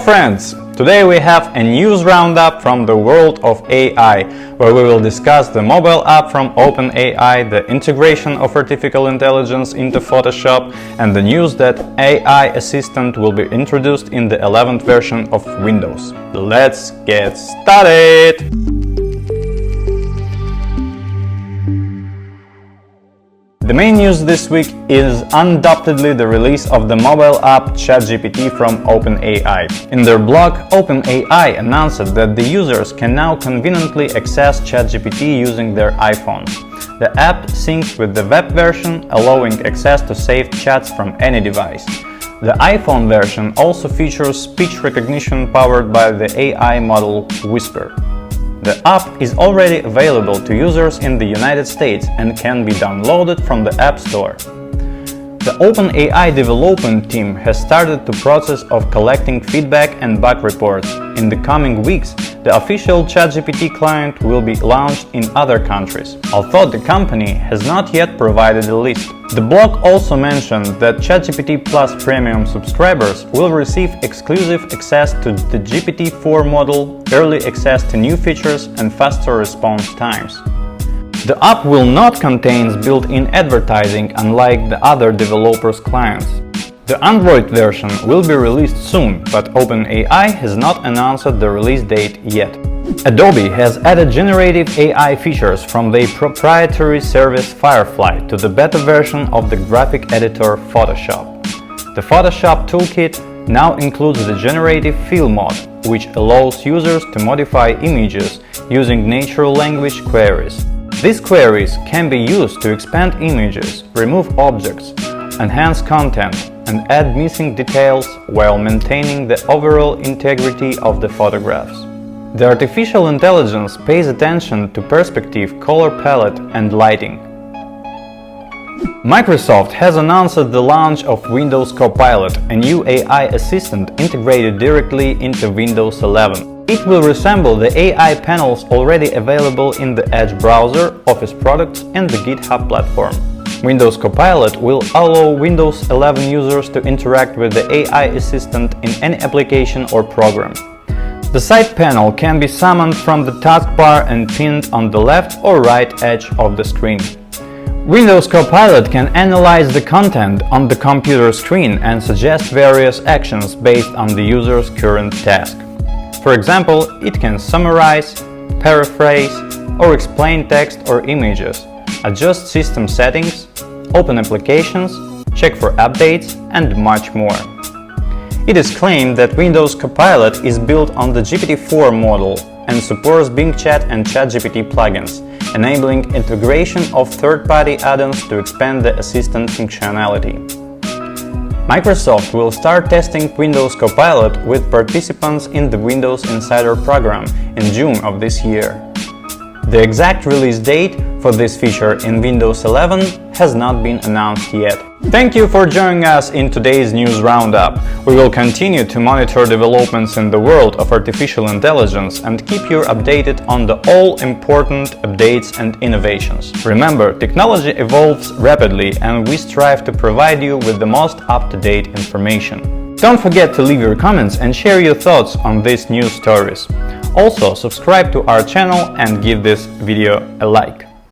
friends! Today we have a news roundup from the world of AI, where we will discuss the mobile app from OpenAI, the integration of artificial intelligence into Photoshop, and the news that AI assistant will be introduced in the 11th version of Windows. Let's get started! The main news this week is undoubtedly the release of the mobile app ChatGPT from OpenAI. In their blog, OpenAI announced that the users can now conveniently access ChatGPT using their iPhones. The app syncs with the web version, allowing access to saved chats from any device. The iPhone version also features speech recognition powered by the AI model Whisper. The app is already available to users in the United States and can be downloaded from the App Store. The OpenAI development team has started the process of collecting feedback and bug reports. In the coming weeks, the official ChatGPT client will be launched in other countries, although the company has not yet provided a list. The blog also mentioned that ChatGPT Plus Premium subscribers will receive exclusive access to the GPT-4 model, early access to new features, and faster response times. The app will not contain built-in advertising, unlike the other developers' clients. The Android version will be released soon, but OpenAI has not announced the release date yet. Adobe has added generative AI features from their proprietary service Firefly to the beta version of the graphic editor Photoshop. The Photoshop toolkit now includes the generative fill mode, which allows users to modify images using natural language queries. These queries can be used to expand images, remove objects, enhance content, and add missing details while maintaining the overall integrity of the photographs. The artificial intelligence pays attention to perspective, color palette, and lighting. Microsoft has announced the launch of Windows Copilot, a new AI assistant integrated directly into Windows 11. It will resemble the AI panels already available in the Edge browser, Office products, and the GitHub platform. Windows Copilot will allow Windows 11 users to interact with the AI assistant in any application or program. The side panel can be summoned from the taskbar and pinned on the left or right edge of the screen. Windows Copilot can analyze the content on the computer screen and suggest various actions based on the user's current task. For example, it can summarize, paraphrase, or explain text or images, adjust system settings, open applications, check for updates, and much more. It is claimed that Windows Copilot is built on the GPT-4 model and supports Bing Chat and ChatGPT plugins, enabling integration of third-party add-ons to expand the assistant functionality. Microsoft will start testing Windows Copilot with participants in the Windows Insider program in June of this year. The exact release date for this feature in Windows 11 has not been announced yet. Thank you for joining us in today's news roundup. We will continue to monitor developments in the world of artificial intelligence and keep you updated on the all-important updates and innovations. Remember, technology evolves rapidly and we strive to provide you with the most up-to-date information. Don't forget to leave your comments and share your thoughts on these news stories. Also, subscribe to our channel and give this video a like.